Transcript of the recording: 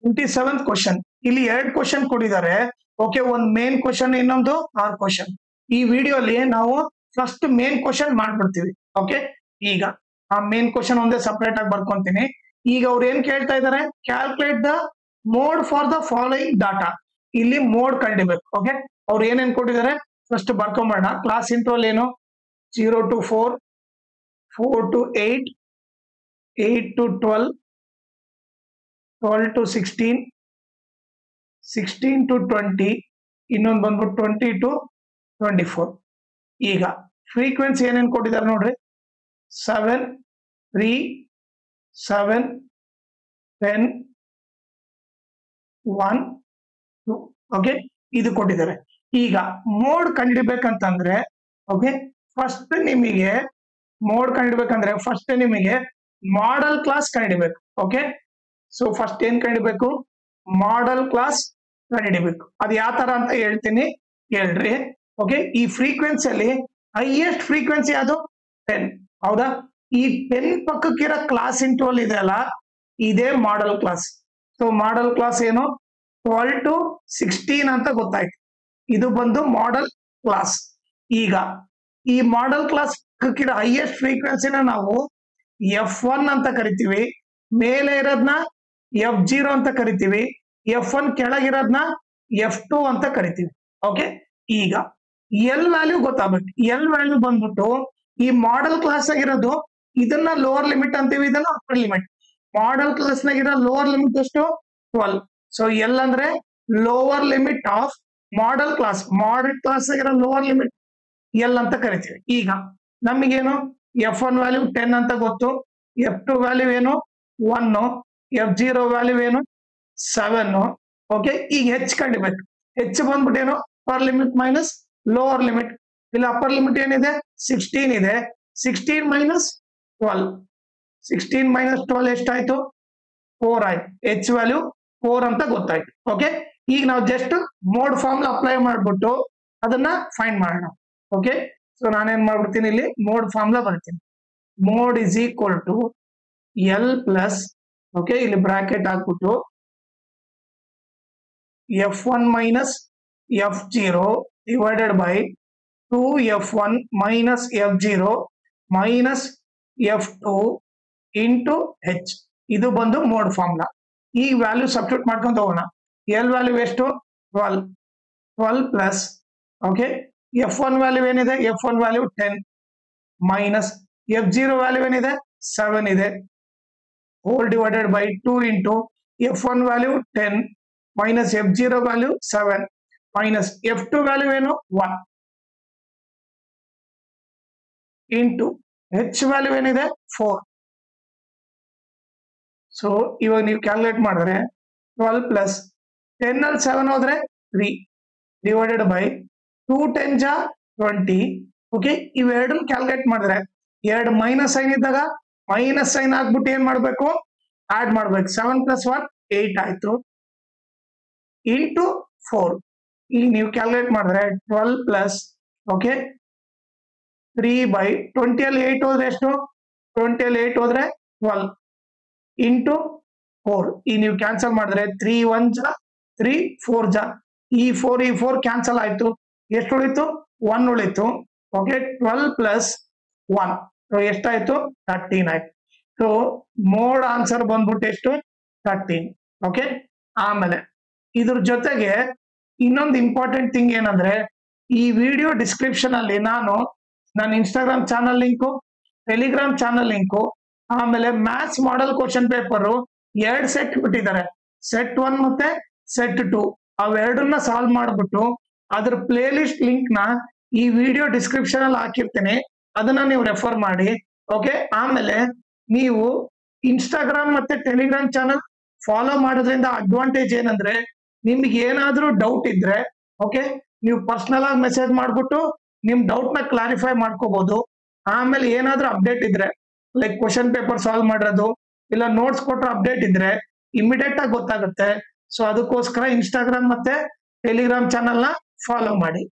27th question. ಇಲ್ಲಿ 2 question ಕೊಟ್ಟಿದ್ದಾರೆ. Okay, ಒಂದು ಮೇನ್ ಕ್ವಶನ್, ಇನ್ನೊಂದು ಆರ್ ಕ್ವಶನ್. ಈ ವಿಡಿಯೋಲಿ ನಾವು ಫಸ್ಟ್ ಮೇನ್ ಕ್ವಶನ್ ಮಾಡ್ಬಿಡ್ತೀವಿ. ಓಕೆ, ಈಗ ಆ ಮೇನ್ ಕ್ವಶನ್ ಒಂದೇ ಸಪರೇಟ್ ಆಗಿ ಬರ್ಕೊಂತೀನಿ. ಈಗ ಅವ್ರು ಏನ್ ಕೇಳ್ತಾ ಇದ್ದಾರೆ, calculate the mode for the following data. ಇಲ್ಲಿ ಮೋಡ್ ಕಂಡಿಬೇಕು. ಓಕೆ, ಅವ್ರು ಏನೇನ್ ಕೊಟ್ಟಿದ್ದಾರೆ ಫಸ್ಟ್ ಬರ್ಕೊಂಬೋಣ. ಕ್ಲಾಸ್ ಇಂಟ್ರೋಲ್ ಏನು, 0 to 4, 4 to 8, 8 to 12, 12 to 16, 16 to 20, ಇನ್ನೊಂದು ಬಂದ್ಬಿಟ್ಟು 20 to 24. ಈಗ ಫ್ರೀಕ್ವೆನ್ಸಿ ಏನೇನು ಕೊಟ್ಟಿದ್ದಾರೆ ನೋಡ್ರಿ, 7, 3, 7, 10, 1, 2. ಓಕೆ, ಇದು ಕೊಟ್ಟಿದ್ದಾರೆ. ಈಗ ಮೋಡ್ ಕಂಡಿಡ್ಬೇಕಂತಂದ್ರೆ, ಓಕೆ, ಫಸ್ಟ್ ನಿಮಗೆ ಮೋಡ್ ಕಂಡಿಡ್ಬೇಕಂದ್ರೆ ಫಸ್ಟ್ ನಿಮಗೆ ಮಾಡೆಲ್ ಕ್ಲಾಸ್ ಕಂಡಿಡ್ಬೇಕು. ಓಕೆ, ಸೊ ಫಸ್ಟ್ ಏನ್ ಕಂಡಿಡ್ಬೇಕು, ಮಾಡೆಲ್ ಕ್ಲಾಸ್ ಕಂಡಿಡಿಬೇಕು. ಅದು ಯಾವ ತರ ಅಂತ ಹೇಳ್ತೀನಿ ಹೇಳ್ರಿ. ಓಕೆ, ಈ ಫ್ರೀಕ್ವೆನ್ಸಿಯಲ್ಲಿ ಹೈಯೆಸ್ಟ್ ಫ್ರೀಕ್ವೆನ್ಸಿ ಅದು 10. ಹೌದಾ, ಈ 10 ಪಕ್ಕಕ್ಕಿರೋ ಕ್ಲಾಸ್ ಇಂಟರ್ವಲ್ ಇದೆ ಅಲ್ಲ, ಇದೇ model class. So model class ಏನು, 12 to 16 ಅಂತ ಗೊತ್ತಾಯ್ತು. ಇದು ಬಂದು ಮಾಡೆಲ್ ಕ್ಲಾಸ್. ಈಗ ಈ ಮಾಡೆಲ್ ಕ್ಲಾಸ್ ಪಕ್ಕಕ್ಕಿರೋ ಹೈಯೆಸ್ಟ್ ಫ್ರೀಕ್ವೆನ್ಸಿನ ನಾವು F1 ಅಂತ ಕರಿತೀವಿ, ಮೇಲೆ ಇರೋದ್ನ F0 ಅಂತ ಕರಿತೀವಿ, F1 ಕೆಳಗಿರೋದ್ನ F2 ಅಂತ ಕರಿತೀವಿ. ಓಕೆ, ಈಗ ಎಲ್ ವ್ಯಾಲ್ಯೂ ಗೊತ್ತಾಗ್ಬೇಕು. ಎಲ್ ವ್ಯಾಲ್ಯೂ ಬಂದ್ಬಿಟ್ಟು ಈ ಮಾಡೆಲ್ ಕ್ಲಾಸ್ ಆಗಿರೋದು ಇದನ್ನ ಲೋವರ್ ಲಿಮಿಟ್ ಅಂತೀವಿ, ಇದನ್ನ ಅಪ್ಪರ್ ಲಿಮಿಟ್. ಮಾಡೆಲ್ ಕ್ಲಾಸ್ ನಾಗಿರೋ ಲೋವರ್ ಲಿಮಿಟ್ ಎಷ್ಟು, 12. ಸೊ ಎಲ್ ಅಂದ್ರೆ lower limit of model class. Model class ಆಗಿರೋ ಲೋವರ್ ಲಿಮಿಟ್ ಎಲ್ ಅಂತ ಕರಿತೀವಿ. ಈಗ ನಮಗೇನು F1 ವ್ಯಾಲ್ಯೂ 10 ಅಂತ ಗೊತ್ತು, F2 ವ್ಯಾಲ್ಯೂ ಏನು 1, F0 ವ್ಯಾಲ್ಯೂ ಏನು 7. ಓಕೆ, ಈಗ ಹೆಚ್ಚು ಕಂಡಿಬೇಕು. ಹೆಚ್ಚು ಬಂದ್ಬಿಟ್ಟು ಏನು, upper limit minus lower limit. ಇಲ್ಲಿ ಅಪ್ಪರ್ ಲಿಮಿಟ್ ಏನಿದೆ 16 ಇದೆ, 16 ಮೈನಸ್ 12, 16 ಮೈನಸ್ 12 ಎಷ್ಟಾಯ್ತು, 4 ಆಯ್ತು. H ವ್ಯಾಲ್ಯೂ 4 ಅಂತ ಗೊತ್ತಾಯ್ತು. ಓಕೆ, ಈಗ ನಾವು ಜಸ್ಟ್ ಮೋಡ್ ಫಾರ್ಮುಲಾ ಅಪ್ಲೈ ಮಾಡ್ಬಿಟ್ಟು ಅದನ್ನ ಫೈಂಡ್ ಮಾಡೋಣ. ಓಕೆ, ಸೊ ನಾನೇನ್ ಮಾಡ್ಬಿಡ್ತೀನಿ, ಇಲ್ಲಿ ಮೋಡ್ ಫಾರ್ಮುಲಾ ಬರ್ತೀನಿ. Mode is equal to L plus, okay, ಇಲ್ಲಿ ಬ್ರಾಕೆಟ್ ಹಾಕ್ಬಿಟ್ಟು F1 minus F0 divided by 2F1 minus F0 minus F2 into H. ಇದು ಬಂದು ಮೋಡ್ ಫಾರ್ಮುಲಾ. ಈ ವ್ಯಾಲ್ಯೂ ಸಬ್ಸ್ಟಿಟ್ಯೂಟ್ ಮಾಡ್ಕೊಂಡು ಹೋಗೋಣ. ಎಲ್ ವ್ಯಾಲ್ಯೂ ಎಷ್ಟು, 12, 12 ಪ್ಲಸ್, ಓಕೆ, F1 ವ್ಯಾಲ್ಯೂ ಏನಿದೆ, F1 value 10 minus F0 value ಏನಿದೆ 7 ಇದೆ, whole divided by 2 into F1 value 10 minus F0 value 7 minus F2 value ಏನು 1 ಇಂಟು H ವ್ಯಾಲ್ಯೂ ಏನಿದೆ 4. ಸೊ ಇವಾಗ ನೀವು ಕ್ಯಾಲ್ಕುಲೇಟ್ ಮಾಡಿದ್ರೆ 12 ಪ್ಲಸ್ 10 ಅಲ್ಲಿ 7 ಹೋದ್ರೆ 3 ಡಿವೈಡೆಡ್ ಬೈ 2 10 ಜಾ 20. ಓಕೆ, ಇವೆರಡನ್ನ ಕ್ಯಾಲ್ಕುಲೇಟ್ ಮಾಡಿದ್ರೆ 2 ಮೈನಸ್ ಸೈನ್ ಇದ್ದಾಗ ಮೈನಸ್ ಸೈನ್ ಹಾಕ್ಬಿಟ್ಟು ಏನ್ ಮಾಡ್ಬೇಕು, ಆಡ್ ಮಾಡ್ಬೇಕು. 7 ಪ್ಲಸ್ 1 8 ಆಯ್ತು ಇಂಟು 4. ಈಗ ನೀವು ಕ್ಯಾಲ್ಕುಲೇಟ್ ಮಾಡಿದ್ರೆ 12 ಪ್ಲಸ್, ಓಕೆ, 3 ಬೈ 20 ಅಲ್ಲಿ 8 ಹೋದ್ರೆ ಎಷ್ಟು, 20 ಅಲ್ಲಿ 8 ಹೋದ್ರೆ 12 ಇಂಟು 4. ಈಗ ನೀವು ಕ್ಯಾನ್ಸಲ್ ಮಾಡಿದ್ರೆ 3 1 ಜಾ 3 4 ಜಾ, ಈ 4 ಕ್ಯಾನ್ಸಲ್ ಆಯ್ತು. ಎಷ್ಟು ಉಳಿತು, 1 ಉಳಿತು. ಓಕೆ, 12 ಪ್ಲಸ್ 1 ಎಷ್ಟಾಯ್ತು, 13 ಆಯ್ತು. ಸೊ ಮೋಡ್ ಆನ್ಸರ್ ಬಂದ್ಬಿಟ್ಟು ಎಷ್ಟು, 13. ಓಕೆ, ಆಮೇಲೆ ಇದ್ರ ಜೊತೆಗೆ ಇನ್ನೊಂದು ಇಂಪಾರ್ಟೆಂಟ್ ಥಿಂಗ್ ಏನಂದ್ರೆ, ಈ ವಿಡಿಯೋ ಡಿಸ್ಕ್ರಿಪ್ಷನ್ ಅಲ್ಲಿ ನಾನು ನನ್ನ Instagram channel link, Telegram channel link, ಆಮೇಲೆ maths model question paper 2 set ಬಿಟ್ಟಿದ್ದಾರೆ, ಸೆಟ್ 1 ಮತ್ತೆ ಸೆಟ್ 2. ಅವೆರಡನ್ನ ಸಾಲ್ವ್ ಮಾಡ್ಬಿಟ್ಟು ಅದ್ರ ಪ್ಲೇ ಲಿಸ್ಟ್ ಲಿಂಕ್ ನ ಈ ವಿಡಿಯೋ ಡಿಸ್ಕ್ರಿಪ್ಷನ್ ಅಲ್ಲಿ ಹಾಕಿರ್ತೀನಿ, ಅದನ್ನ ನೀವು ರೆಫರ್ ಮಾಡಿ. ಓಕೆ, ಆಮೇಲೆ ನೀವು ಇನ್ಸ್ಟಾಗ್ರಾಮ್ ಮತ್ತೆ ಟೆಲಿಗ್ರಾಮ್ ಚಾನಲ್ ಫಾಲೋ ಮಾಡೋದ್ರಿಂದ ಅಡ್ವಾಂಟೇಜ್ ಏನಂದ್ರೆ, ನಿಮ್ಗೆ ಏನಾದ್ರೂ ಡೌಟ್ ಇದ್ರೆ, ಓಕೆ, ನೀವು ಪರ್ಸನಲ್ ಆಗಿ ಮೆಸೇಜ್ ಮಾಡ್ಬಿಟ್ಟು ನಿಮ್ ಡೌಟ್ ನ ಕ್ಲಾರಿಫೈ ಮಾಡ್ಕೋಬಹುದು. ಆಮೇಲೆ ಏನಾದ್ರೂ ಅಪ್ಡೇಟ್ ಇದ್ರೆ, ಲೈಕ್ ಕ್ವಶನ್ ಪೇಪರ್ ಸಾಲ್ವ್ ಮಾಡೋದು ಇಲ್ಲ ನೋಟ್ಸ್ ಕೊಟ್ಟರೆ ಅಪ್ಡೇಟ್ ಇದ್ರೆ ಇಮಿಡಿಯೇಟ್ ಆಗಿ ಗೊತ್ತಾಗುತ್ತೆ. ಸೊ ಅದಕ್ಕೋಸ್ಕರ ಇನ್ಸ್ಟಾಗ್ರಾಮ್ ಮತ್ತೆ ಟೆಲಿಗ್ರಾಮ್ ಚಾನಲ್ ನ ಫಾಲೋ ಮಾಡಿ.